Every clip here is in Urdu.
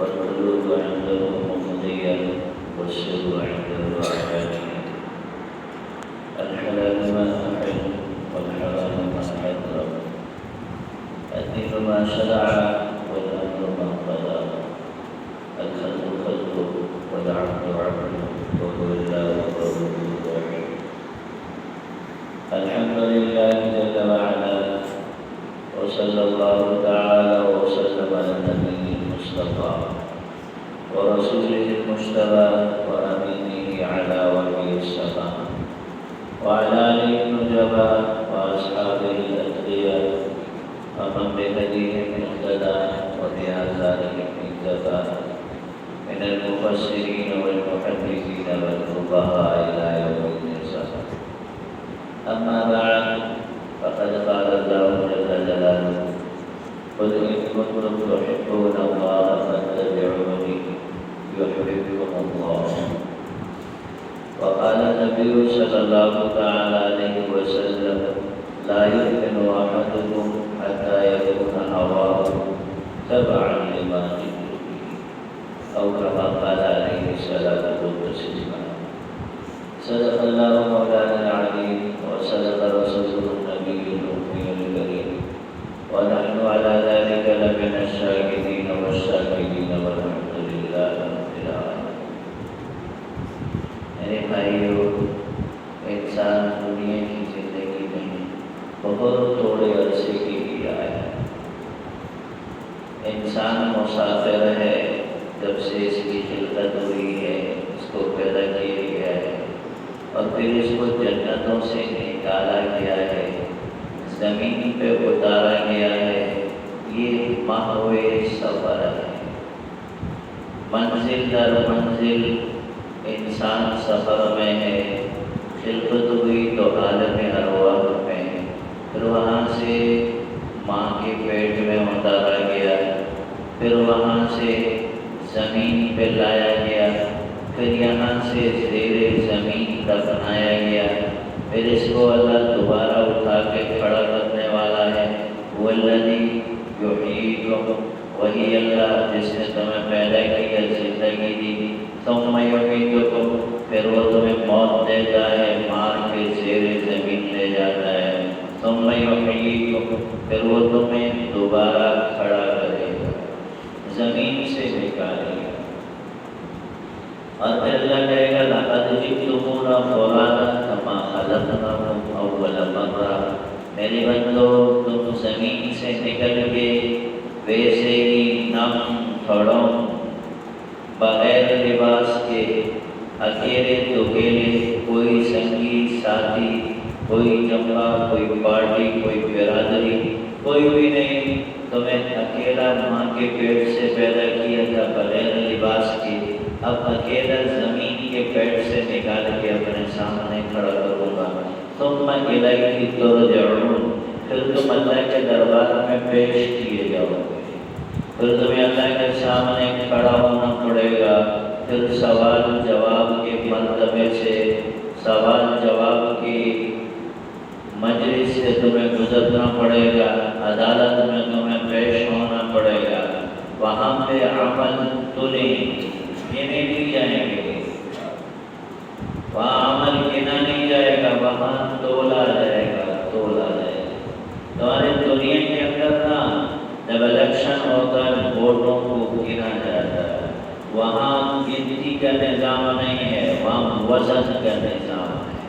والقلوب عنده مفضية والسر عنده عبادة. الحلال ما أحل والحرام ما حرم. الدين ما شرع والأمر ما قضى. الخلق خلقه والعبد عبده وهو الله ورسوله الوحيد. الحمد لله جل وعلا، وصلى الله تعالى وسلم على النبي المصطفى ورسوله المجتبى وأمينه على وحي السماء وعلى آله النجبى وأصحابه الأتقياء ومن بهديهم اهتدى وبآثارهم اقتفى من المفسرين والمحدثين والفقهاء إلى يوم الجزاء. أما بعد، فقد قال الله جل جلاله: قل إن كنتم تحبون الله فاتبعوني يحببكم الله. وقال النبي صلى الله تعالى عليه وسلم: لا يؤمن أحدكم حتى يكون هواه تبعا لما جئت به، أو كما قال عليه الصلاة والسلام. صدق الله مولانا العليم وصدق رسوله النبي الأمي الكريم، ونحن على ذلك لمن الشاهدين والشاكرين والحمد لله رب العالمين. میرے بھائیو، انسان دنیا کی زندگی میں بہت تھوڑے عرصے کے لیے آیا ہے. انسان مسافر ہے. جب سے اس کی خلقت ہوئی ہے، اس کو پیدا کیا گیا ہے اور پھر اس کو جنتوں سے نکالا گیا ہے، زمین پہ اتارا گیا ہے. یہ محو سفر ہے. منزل در منزل انسان سفر میں ہے. خلقت ہوئی تو عالم ارواح میں، پھر وہاں سے ماں کے پیٹ میں اتارا گیا، پھر وہاں سے زمین پہ لایا گیا، پھر یہاں سے زیر زمین دفنایا گیا، پھر اس کو اللہ دوبارہ اٹھا کے کھڑا کرنے والا ہے. والذی یحییکم، وہی اللہ جس نے تمہیں پیدا کیا، زندگی دی. ثم یمیتکم، پھر وہ تمہیں موت دیتا ہے، مار کے زیر زمین لے جاتا ہے. ثم یحییکم، پھر وہ تمہیں دوبارہ کھڑا کرے گا، زمین سے نکالے گا. اور پھر اللہ کہے گا: لقد جئتمونا فرادا کما خلقناکم اول مرہ. میرے بندو، تم زمین سے نکل کے ویسے ہی نم تھوڑوں، بغیر لباس کے، اکیلے دکیلے، کوئی سنگی ساتھی، کوئی جمع، کوئی پارٹی، کوئی برادری، کوئی بھی نہیں. تمہیں اکیلا ماں کے پیٹ سے پیدا کیا تھا بغیر لباس کے. اب اکیلا زمین کے پیٹ سے نکال کے اپنے سامنے کھڑا کروں گا. ثم الیہ ترجعون، پھر تم اللہ کے دربار میں پیش کیے جاؤ گے. پھر تمہیں اللہ کے سامنے کھڑا ہونا پڑے گا. پھر سوال جواب کے مرتبے سے، سوال جواب کی مجلس سے تمہیں گزرنا پڑے گا. عدالت میں تمہیں پیش ہونا پڑے گا. وہاں پہ عمل تلے گنے نہیں جائیں گے. وہاں عمل گنا نہیں جائے گا، وہاں تولا جائے گا، تولا جائے گا. تمہاری دنیا کے اندر نا جب الیکشن ہوتا ہے، ووٹوں کو گنا جاتا ہے. وہاں گنتی کا نظام نہیں ہے، وہاں وزن کا نظام ہے.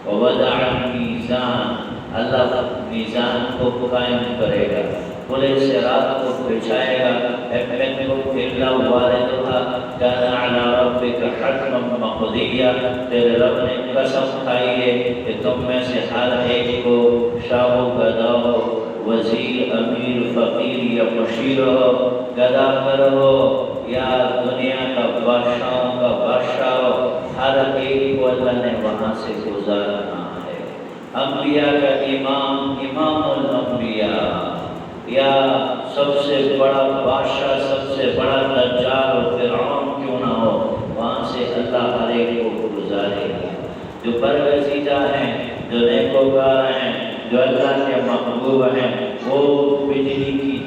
ووضع المیزان، اللہ میزان کو قائم کرے گا. پورے صراط کو بچھائے گا. الا واردها كان على ربك حتما مقضيا. تیرے رب نے قسم کھائی ہے کہ تم میں سے ہر ایک کو، شاہ و گدا ہو، وزیر، امیر، فقیر یا مشیر ہو، گدا کر ہو یا دنیا کا بادشاہوں کا بادشاہ ہو، ہر ایک کو اللہ نے وہاں سے گزارنا ہے. انبیاء کا امام، امام الانبیاء، یا سب سے بڑا بادشاہ، سب سے بڑا دجال اور فرعون کیوں نہ ہو، وہاں سے اللہ ہر ایک کو گزارے گا. جو برگزیدہ ہیں، جو نیکوکار ہیں، جو اللہ کے محبوب ہیں، وہ بجلی کی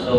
100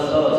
100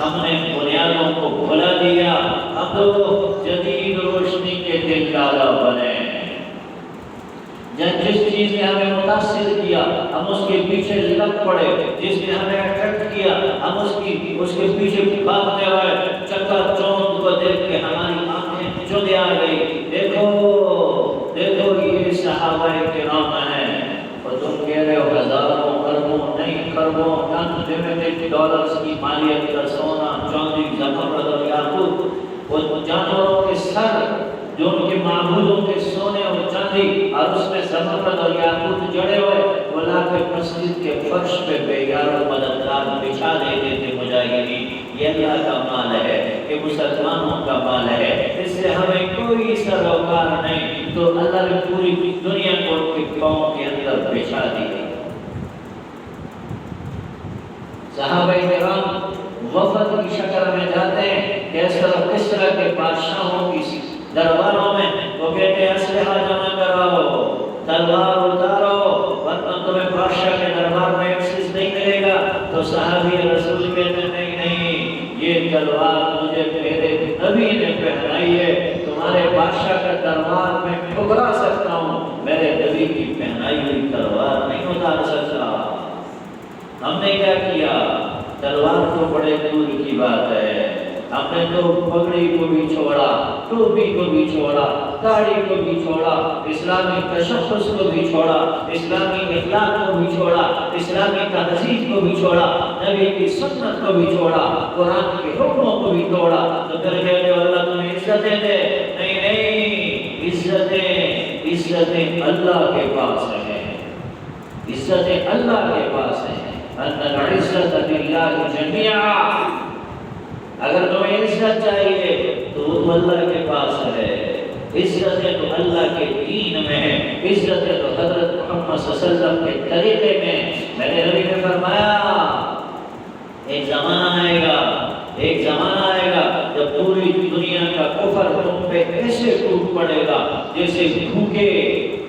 ہم نے بنیادوں کو بھلا دیا، اب جدید روشنی کے دل ڈالا بنے۔ جس چیز نے ہمیں متاثر کیا ہم اس کے پیچھے لگ پڑے، جس نے ہمیں اٹریکٹ کیا ہم اس کے پیچھے بھاگتے ہوئے چکا چوند کو دیکھ کے ہماری آنکھیں چودے آ گئی۔ دیکھو یہ صحابہ کرام ہیں، اور تم کہہ رہے ہو ہزاروں اربوں نہیں کروڑوں انلمیٹڈ ڈالرز کی مالیت کا سونا چاندی زمرد اور یاقوت، وہ جانوروں کے سر جو ان کے معبودوں کے سونے اور چاندی اور اس میں زمرد اور یاقوت جڑے ہوئے، وہ لا کے مسجد کے فرش پہ بے یار و مددگار بچھا دیتے تھے مجاہدین۔ یہ اللہ کا مال ہے، یہ مسلمانوں کا مال ہے، اس سے ہمیں کوئی سروکار نہیں، تو اللہ نے پوری دنیا کو ان کے پاؤں کے اندر بچھا دی۔ صحابہ کرام وفد کی شکل میں جاتے ہیں، کسرا کے بادشاہوں کی درباروں میں، وہ کہتے ہیں اسلحہ جمع کراؤ، تلوار اتارو، ورنہ تمہیں بادشاہ کے دربار میں ایکسس نہیں ملے گا۔ تو صحابی رسول کہتے ہیں نہیں، یہ تلوار مجھے میرے نبی نے پہنائی ہے، تمہارے بادشاہ کا دربار میں ٹھکرا سکتا ہوں، میرے نبی کی پہنائی ہوئی تلوار نہیں اتار سکتا۔ ہم نے کیا کیا؟ تلوار تو بڑے دور کی بات ہے، ہم نے تو پگڑی کو بھی چھوڑا، ٹوپی کو بھی چھوڑا، داڑھی کو بھی چھوڑا، اسلامی تشخص کو بھی چھوڑا، اسلامی اخلاق کو بھی چھوڑا، اسلامی تہذیب کو بھی چھوڑا، نبی کی سنت کو بھی چھوڑا، قرآن کے حکموں کو بھی توڑا۔ تو پھر کہتے ہو اللہ تمہیں عزتیں دے؟ نہیں، عزتیں اللہ کے پاس ہیں، عزتیں اللہ کے پاس ہیں۔ ان العزت للہ جميعا، اگر تمہیں عزت چاہیے تو وہ اللہ کے پاس ہے، عزت تو اللہ کے دین میں ہے، عزت تو حضرت محمد صلی اللہ علیہ وسلم کے طریقے میں۔ میرے نبی نے فرمایا ایک زمانہ آئے گا جب پوری دنیا کا کفر تم پہ ایسے ٹوٹ پڑے گا جیسے بھوکے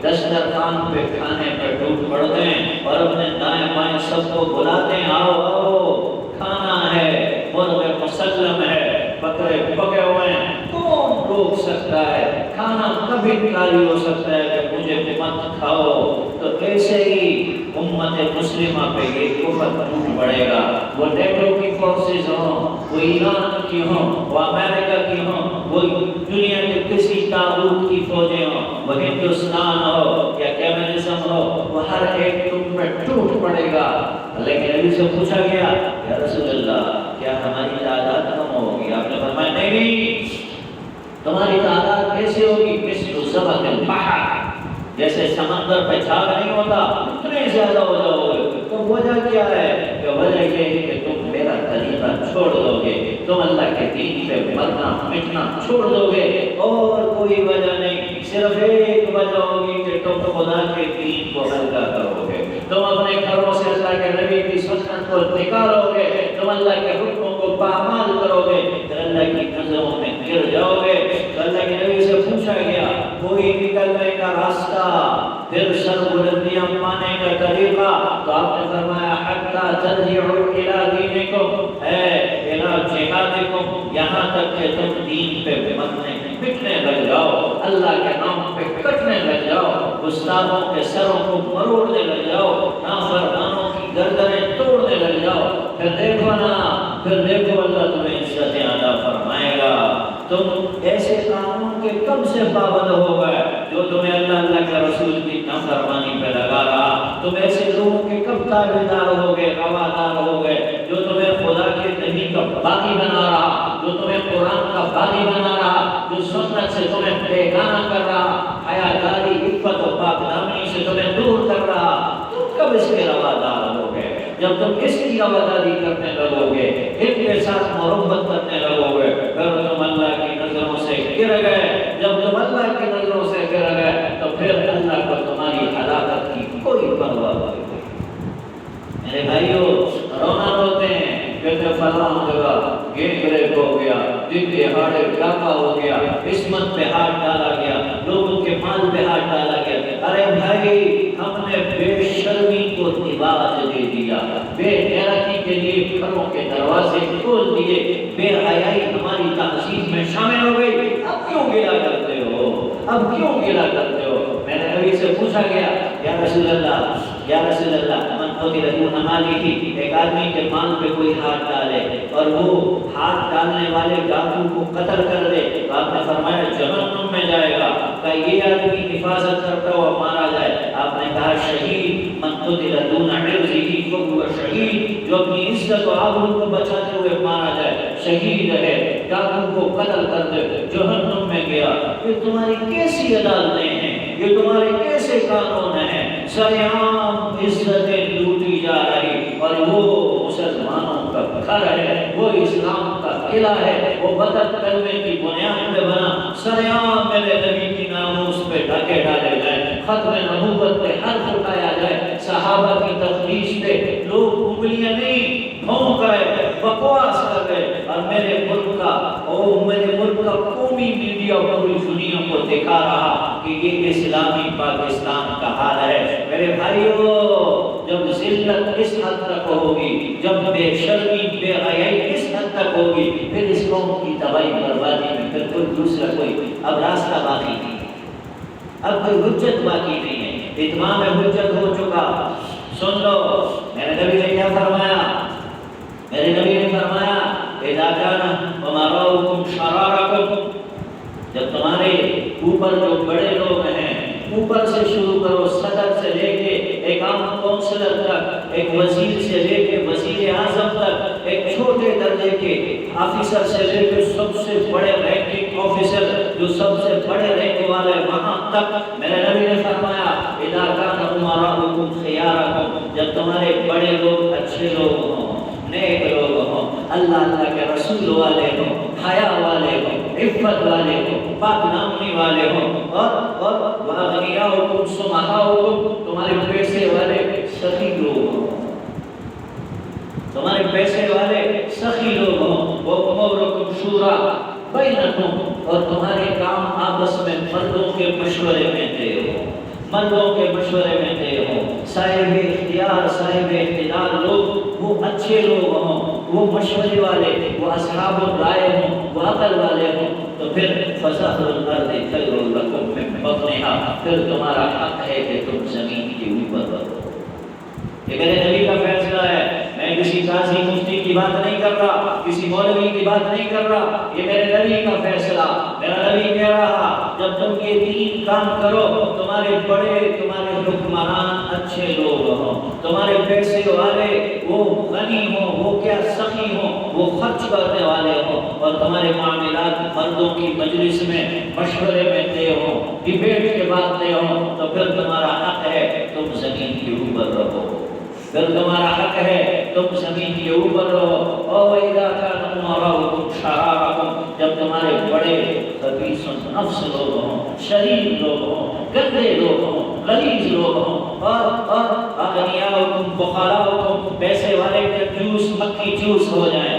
دسترخوان پہ کھانے پہ ٹوٹ پڑتے ہیں، اور اپنے دائیں بائیں سب کو بلاتے ہیں، آؤ کھانا ہے، مرغ مسلم ہے، بکرے پکے ہوئے ہیں، کون روک سکتا ہے؟ کھانا کبھی کاری ہو سکتا ہے کہ مجھے مت کھاؤ۔ تو ایسے ہی امت مسلمہ پہ یہ کفر ٹوٹ پڑے گا، وہ نیٹو کی فورسز ہوں، وہ ایران کی ہوں، وہ امریکہ کی ہوں، وہ دنیا کے کسی طاغوت کی فوجیں ہوں، وہ ہندوستان ہو یا کمیونزم ہو، وہ ہر ایک تم پہ ٹوٹ پڑے گا۔ لیکن نبی سے پوچھا گیا یا رسول اللہ کیا ہماری تعداد کم ہوگی؟ آپ نے فرمایا نہیں، تمہاری تعداد کیسے ہوگی؟ مثل زبد البحر، جیسے سمندر پہ جھاگ نہیں ہوتا اتنے زیادہ ہو جاؤ گے۔ تو وجہ کیا ہے؟ کہ وجہ یہ ہے کہ تم میرا طریقہ چھوڑ دو گے، تم اللہ کے دین پہ مرنا مٹنا چھوڑ دو گے، اور کوئی وجہ نہیں، صرف ایک وجہ ہوگی کہ تم خدا کے دین کو ہلکا کرو گے، تم اپنے گھروں سے اللہ کے نبی کی سنت کو نکالو گے، تم اللہ کے حکموں کو پامال کرو گے، پھر اللہ کی نظروں میں گر جاؤ گے۔ تو اللہ کے نبی سے پوچھا گیا کوئی نکلنے کا راستہ، پھر سر بلندیاں پانے کا طریقہ؟ تو آپ نے فرمایا حتی ترجعوا الی دینکم الی جہادکم، یہاں تک کہ تم دین پہ مرنے مٹنے لگ جاؤ، اللہ کے نام پہ کٹنے لگ جاؤ، گستاخوں کے سروں کو مروڑنے لگ جاؤ، نافرمانوں کی گردنیں توڑنے لگ جاؤ، پھر دیکھو اللہ تمہیں عزتیں عطا فرمائے گا۔ تم ایسے قانون کے کم سے پابند ہو گئے جو تمہیں اللہ کے رسول کی نافرمانی پہ لگا رہا، تم ایسے لوگوں کے کب تابعدار ہو گئے، روادار ہو گئے جو تمہیں خدا کے نبی کا باغی بنا رہا، جو تمہیں قرآن کا باغی بنا رہا، جو سنت سے تمہیں بیگانہ کر رہا، حیاداری عفت و پاک دامنی سے تمہیں دور کر رہا، تم کب اس کے روادار ہو گئے؟ جب تم اس کی رواداری کرنے لگو گے، ان کے ساتھ محبت کرنے لگو گے، پھر تم اللہ کی نظروں سے گر گئے، جب تم اللہ کی نظروں سے گر گئے تو پھر اللہ کو تمہاری ہلاکت کی کوئی پرواہ نہیں۔ میرے بھائیو رونا روتے ہیں کہتے فلاں جگہ گینگ ریپ ہو گیا، دن دہاڑے ڈاکہ ہو گیا، عصمت پہ ہاتھ ڈالا گیا، لوگوں کے مال پہ ہاتھ ڈالا گیا۔ ارے بھائی ہم نے بے شرمی کو رواج دے دیا، بے غیرتی کے لیے گھروں کے دروازے کھول دیے، بے حیائی ہماری تہذیب میں شامل ہو گئی، اب کیوں گلا کرتے ہو؟ اب کیوں گلا کرتے ہو؟ میں نے نبی سے پوچھا گیا، یا رسول اللہ، یا رسول اللہ، من قتل دون ماله، ایک آدمی کے مال پہ کوئی ہاتھ ڈالے اور وہ ہاتھ ڈالنے والے ڈاکو کو قتل کر دے تو آپ نے فرمایا جہنم میں جائے گا، کہ یہ آدمی حفاظت کرتا ہوا مارا جائے؟ آپ نے کہا شہید، من قتل دون عرضه فهو شہید، جو اپنی عزت و آبرو کو بچاتے ہوئے مارا جائے شہید ہے، ڈاکو کو قتل کر دے جہنم میں گیا۔ یہ تمہاری کیسی عدالتیں ہیں، یہ تمہارے کیسے قانون ہیں؟ سریعام عزتیں لوٹی جا رہی، اور وہ مسلمانوں کا گھر ہے، وہ اسلام کا قلعہ ہے، وہ بدر کلمے کی بنیاد پہ بنا، سریعام میرے نبی کی ناموس پہ ڈھکے ڈالے جائے، ختم نبوت پہ حرف اٹھایا جائے، صحابہ کی تخلیص پہ لوگ انگلیاں نہیں بھونک رہے، بکواس کر رہے، اور میرے ملک کا قومی میڈیا پوری دنیا کو دکھا رہا کہ یہ اسلامی پاکستان کا حال ہے۔ میرے بھائیو، جب ذلت اس حد تک ہوگی، جب بے شرمی بے حیائی اس حد تک ہوگی، پھر اس قوم کی تباہی بربادی میں پھر کوئی دوسرا کوئی اب راستہ باقی نہیں، اب کوئی حجت باقی نہیں ہے، اتمام حجت ہو چکا۔ سن لو میرے نبی نے کیا فرمایا، میرے نبی نے فرمایا اذا كان امراؤكم شراركم، جب تمہارے اوپر جو بڑے لوگ ہیں، اوپر سے شروع کرو، صدر سے لے کے ایک عام کونسلر تک، ایک وزیر سے لے کے وزیر اعظم تک، ایک چھوٹے درجے کے آفیسر سے لے کے سب سے بڑے رینکنگ آفیسر جو سب سے بڑے رینک والے وہاں تک، میرے نبی نے فرمایا اذا كان امراؤكم خياركم، جب تمہارے بڑے لوگ اچھے لوگ ہوں، نیک لوگ ہوں، اللہ کے رسول والے ہوں، حیا والے ہوں، عفت والے ہوں، پاک نامی والے ہوں، اور واغنیاؤکم سمحاؤکم، تمہارے پیسے والے سخی لوگ ہوں، تمہارے پیسے والے سخی لوگ ہوں، وامورکم شورا بینکم، اور تمہارے کام آپس میں مردوں کے مشورے میں دے ہو، مردوں کے مشورے میں دے ہو، صاحب اختیار صاحب اقتدار لوگ وہ اچھے لوگ ہوں، وہ مشورے والے، وہ اصحاب الرائے ہوں، وہ عقل والے ہوں، تو پھر فَزَهْرُ الْأَرْضِ خَيْرٌ لَكُم مِّن بَطْنِهَا، پھر تمہارا حق ہے کہ تم زمین کے اوپر رہو۔ یہ میرے نبی کا فیصلہ ہے، میں کسی قاضی مفتی کی بات نہیں کر رہا، کسی مولوی کی بات نہیں کر رہا، یہ میرے نبی کا فیصلہ۔ میرا نبی کہہ رہا جب تم یہ تین کام کرو، تمہارے بڑے، تمہارے حکمران اچھے لوگ ہوں، تمہارے پیسے والے وہ غنی ہوں، وہ کیا سخی ہوں، وہ خرچ کرنے والے ہوں، اور تمہارے معاملات مردوں کی مجلس میں مشورے میں دے ہوں، ڈیبیٹ کے بعد دے ہوں، تو پھر تمہارا حق ہے تم زمین کے اوپر رہو، پھر تمہارا حق ہے تم زمین کے اوپر رہو۔ اور وَإِذَا كَانَ أُمَرَاؤُكُمْ شَرَارَكُمْ، جب تمہارے بڑے خبیث نفس لوگ ہوں، شریر لوگ ہوں، گندے لوگ ہوں، غلیظ لوگ ہوں، اور اغنیاؤکم بخلاؤکم، پیسے والے کے جوس مکھی جوس ہو جائیں،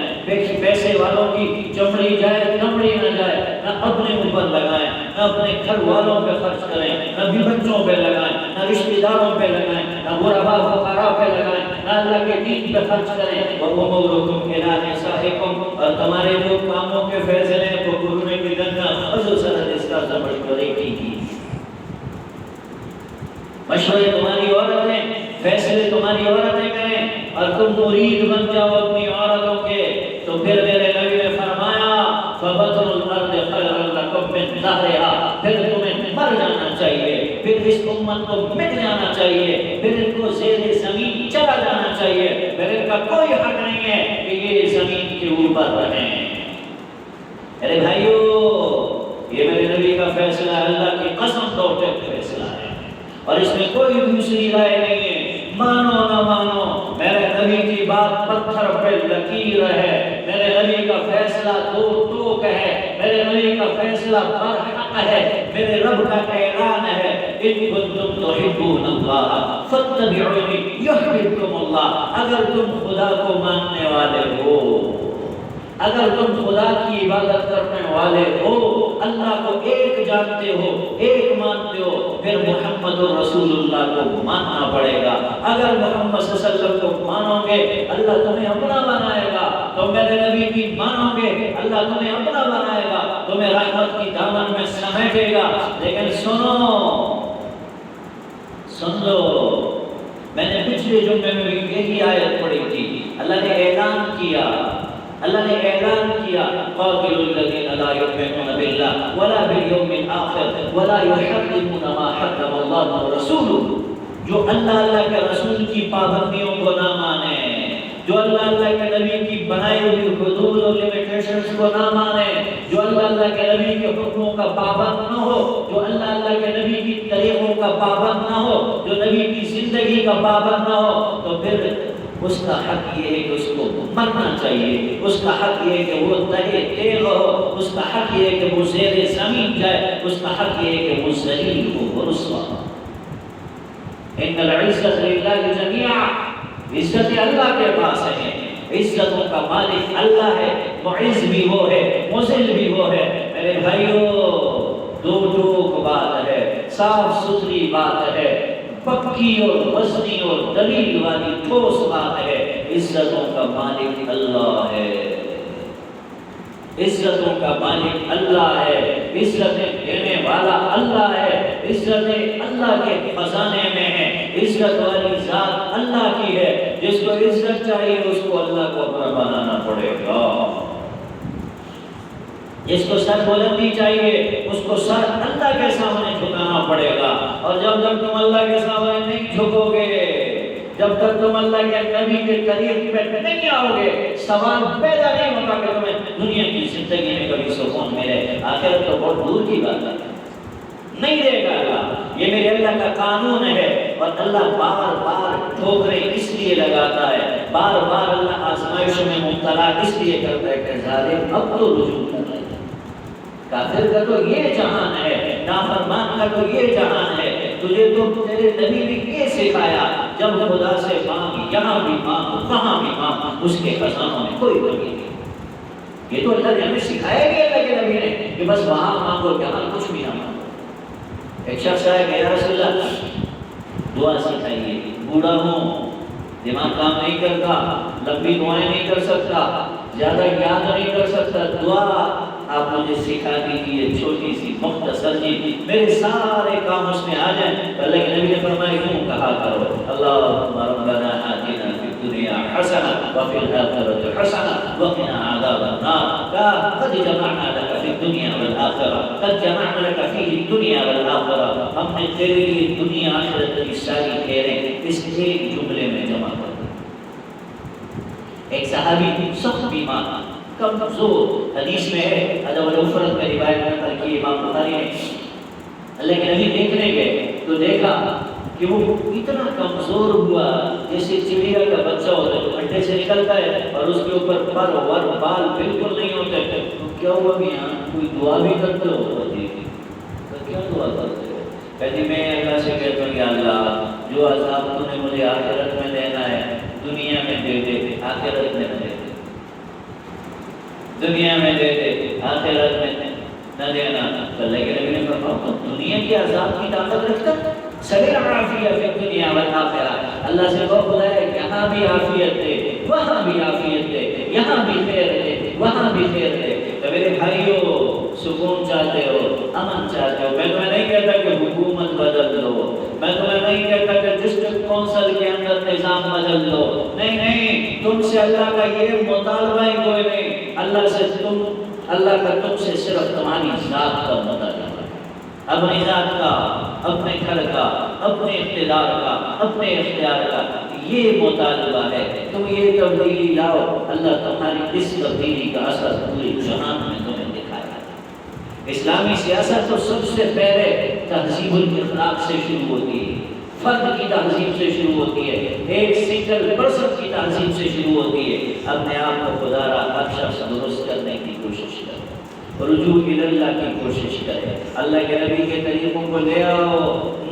پیسے والوں کی چمڑی جائے چمڑی نہ جائے، نہ اپنے اوپر لگائیں، نہ اپنے گھر والوں پہ خرچ کریں، نہ بھی بچوں پہ لگائیں، نہ رشتہ داروں پہ لگائیں، نہ غرباء فقراء پہ لگائیں، نہ اللہ کے دین پہ خرچ کریں۔ وَأُمُورُكُمْ إِلَىٰ نِسَائِكُمْ، اور تمہارے جو کاموں کے فیصلے کو قرون کی دنیا حضور صلی اللہ علیہ وسلم مشورے کی، مشورے تمہاری عورتیں، فیصلے تمہاری عورتیں کریں، اور تم مرید بن جاؤ اپنی عورتوں کے، تو پھر میرے نبی نے فرمایا فَبَطْنُ الْأَرْضِ خَيْرٌ لَكُم مِّن ظَهْرِهَا، پھر تمہیں مر جانا چاہیے، پھر اس امت کو مٹ جانا چاہیے، پھر ان کو زیر زمین چلا جانا چاہیے، پھر ان کا کوئی حق نہیں ہے کہ یہ زمین کے اوپر رہیں۔ میرے بھائیو، یہ میرے نبی کا فیصلہ ہے، اللہ کی قسم توڑتے فیصلہ ہے، اور اس میں کوئی دوسری رائے نہیں ہے، مانو نہ مانو، میرے نبی کی بات پتھر پہ لکیر ہے، میرے نبی کا فیصلہ دو ٹوک ہے، میرے نبی کا فیصلہ برحق ہے، میرے رب کا اعلان ہے ان کنتم تحبون اللہ فاتبعونی یحببکم اللہ، اگر تم خدا کو ماننے والے ہو، اگر تم خدا کی عبادت کرنے والے ہو اللہ کو ایک جانتے ہو، ایک مانتے ہو، پھر محمد رسول اللہ کو ماننا پڑے گا۔ اگر محمد صلی اللہ علیہ وسلم کو مانو گے اللہ تمہیں اپنا بنائے گا، تو میرے نبی کی مانو گے اللہ تمہیں اپنا بنائے گا، تمہیں رحمت کی دامن میں سمیٹے گا۔ لیکن سن لو، میں نے پچھلے جمعے میں بھی یہی آیت پڑھی تھی۔ اللہ نے اعلان کیا قاتلوا الذين لا يؤمنون بالله ولا باليوم الآخر ولا يحرمون ما حرم الله ورسوله، جو اللہ کے رسول کی پابندیوں کو نہ مانے، جو اللہ کے نبی کی بنائی ہوئی حدود اور لیمیٹیشنز کو نہ مانے، جو اللہ کے نبی کے حکموں کا پابند نہ ہو، جو اللہ کے نبی کی طریقوں کا پابند نہ ہو، جو نبی کی زندگی کا پابند نہ ہو، تو پھر اس کا حق یہ ہے کہ اس کو مرنا چاہیے، اس کا حق یہ ہے کہ وہ تہے تیغ ہو، اس کا حق یہ ہے کہ وہ زیر زمین جائے، اس کا حق یہ ہے کہ وہ ذلیل ہو، رسوا۔ ان العزت للہ جميعا، عزت اللہ کے پاس ہے، عزتوں کا مالک اللہ ہے، معز بھی وہ ہے، مذل بھی وہ ہے۔ میرے بھائیو، دو ٹوک بات ہے، صاف ستھری بات ہے، پکی اور وزنی اور دلیل والی ٹھوس بات ہے، عزتوں کا مالک اللہ ہے، عزتوں کا مالک اللہ ہے، عزتیں دینے والا اللہ ہے، عزتیں اللہ کے خزانے میں ہیں، عزت والی ذات اللہ کی ہے۔ جس کو عزت چاہیے اس کو اللہ کو اپنا بنانا پڑے گا، جس کو سر بلندی چاہیے اس کو سر اللہ کے سامنے جھکانا پڑے گا۔ اور جب تک تم اللہ کے سامنے نہیں جھکو گے، جب تک تم اللہ کے نبی کے قریب میں نہیں آؤ گے، سوال پیدا نہیں ہوگا کہ تمہیں دنیا کی زندگی میں کبھی سکون ملے۔ آخرت تو بہت دور کی بات ہے، نہیں دے گا اللہ، یہ میرے اللہ کا قانون ہے۔ اور اللہ بار بار ٹھوکریں اس لیے لگاتا ہے، بار بار اللہ آزمائشوں میں مبتلا اس لیے کرتا ہے کہ ظالم اب تو رجوع کر لے، کافر کا تو یہ جہان ہے، نافرمان کا تو یہ جہان ہے، تجھے تو تیرے نبی نے یہ سکھایا، جب خدا سے مانگ، یہاں بھی مانگ وہاں بھی مانگ، اس کے خزانوں میں کوئی کمی نہیں۔ یہ تو اللہ نے ہمیں سکھایا گیا اللہ کے نبی نے کہ بس وہاں مانگو یہاں کچھ بھی نہ مانگو۔ ایک شخص آیا کہ یا رسول اللہ دعا سکھائیے، بوڑھا ہوں، دماغ کام نہیں کرتا، لمبی دعائیں نہیں کر سکتا، زیادہ یاد نہیں کر سکتا، دعا آپ مجھے سکھا دیجیے چھوٹی سی مختصر جی، میرے سارے کام اس میں آ جائیں۔ اللہ کے نبی نے فرمایا کیوں کہا کرو اللہم ربنا آتنا فی الدنیا حسنہ وفی الآخرۃ حسنہ وقنا عذاب النار، قد جمعنا لک فی الدنیا والآخرہ، قد جمعنا لک فی الدنیا والآخرہ، ہم نے تیرے لیے دنیا آخرت کی ساری خیریں اس ایک جملے میں جمع کر دی۔ ایک صحابی سخت بیمار کمزور، حدیث میں ہے ادب المفرد میں روایت نقل کی امام بخاری نے، اللہ کے نبی دیکھنے گئے تو دیکھا کہ وہ اتنا کمزور ہوا جیسے چڑیا کا بچہ ہوتا ہے جو انڈے سے نکلتا ہے اور اس کے اوپر پر ور بال بالکل نہیں ہوتے، تو کیا ہوا بھی یہاں کوئی دعا بھی کرتے ہو؟ تو کیا دعا کرتے ہو؟ کہتے میں اللہ سے کہتا ہوں یا اللہ جو عذاب تو نے مجھے آخرت میں دینا ہے دنیا میں دے دے، آخرت میں نہ دے، دنیا میں دے دے آخرت میں نہ دینا۔ تو اللہ کے نبی نے فرمایا دنیا کی عذاب کی طاقت رکھتا سبیل عافیہ فی الدنیا والآخرہ، اللہ سے وہ خدایا یہاں بھی عافیت دے، وہاں بھی عافیت دے، یہاں بھی خیر دے، وہاں بھی خیر دے۔ تو میرے بھائیو، سکون چاہتے ہو، امن چاہتے ہو، میں تمہیں نہیں کہتا کہ حکومت بدل لو، میں تمہیں نہیں کہتا کہ ڈسٹرکٹ کونسل کے اندر نظام بدل لو، نہیں نہیں، تم سے اللہ کا یہ مطالبہ ہی کوئی نہیں، اللہ کا تم سے صرف تمہاری ذات کا مطالبہ ہے، اپنی ذات کا، اپنے گھر کا، اپنے اقتدار کا، اپنے اختیار کا یہ مطالبہ ہے، تم یہ تبدیلی لاؤ، اللہ تمہاری اس تبدیلی کا اثر پورے جہان میں تمہیں دکھائے۔ اسلامی سیاست تو سب سے پہلے تہذیب الاخلاق سے شروع ہوتی ہے، فرد کی تہذیب سے شروع ہوتی ہے، ایک سنگل پرسن کی تہذیب سے شروع ہوتی ہے۔ اپنے آپ کو خدا را ہر شخص درست کرنے کی کوشش کرے، رجوع اللہ کی کوشش کرے، اللہ کے نبی کے طریقوں کو لے آؤ،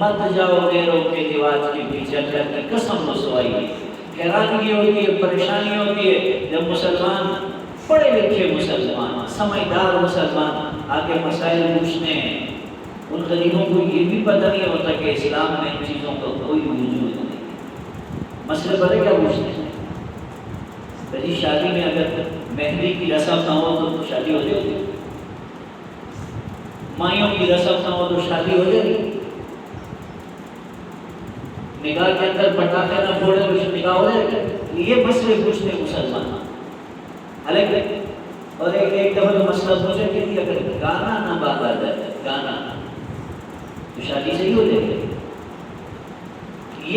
مت جاؤ غیروں کے رواج کے پیچھے۔ اللہ کی قسم رسوائی ہے، حیرانگی ہوتی ہے، پریشانی ہوتی ہے جب مسلمان، پڑھے لکھے مسلمان، سمجھدار مسلمان آگے مسائل پوچھنے ہیں، ان غریبوں کو یہ بھی پتہ نہیں ہوتا کہ اسلام میں ان چیزوں کا کوئی وجود نہیں۔ مسئلے پتہ کیا پوچھتے ہیں؟ بھائی شادی میں اگر مہندی کی رسم نہ ہو تو شادی ہو جائے گی، مائیوں کی رسم نہ ہو تو شادی ہو جائے گی، نکاح کے اندر پٹاخے نہ پھوڑے تو نکاح ہو جائے گا۔ یہ مسئلے پوچھتے ہیں مسلمان۔ حالانکہ اور ایک دفعہ تو مسئلہ پوچھے کہ اگر گانا نہ باندھا جائے، گانا تو شادی صحیح ہو جائے گی۔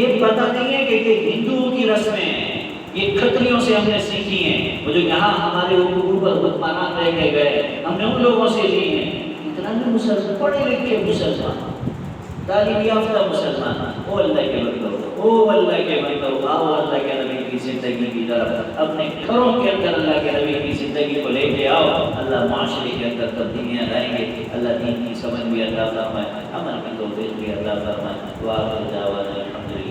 یہ پتہ نہیں ہے کہ یہ ہندوؤں کی رسمیں ہیں، یہ کھتریوں سے ہم نے سیکھی ہیں، وہ جو یہاں ہمارے اوپر حکمران رہ کے گئے، ہم نے ان لوگوں سے لی ہیں۔ اتنا بھی مسلمان، پڑھے لکھے مسلمان، تعلیم یافتہ مسلمان، او اللہ کے بندو، او اللہ کے بندو، آؤ اللہ کے نبی کی زندگی کی طرف، اپنے گھروں کے اندر اللہ کے نبی کی زندگی کو لے کے آؤ، اللہ معاشرے کے اندر تبدیلیاں لائیں گے، اللہ دین کی سمجھ بھی عطا فرمائے، عمل کی توفیق بھی عطا فرمائے۔ وآخر دعوانا الحمدللہ۔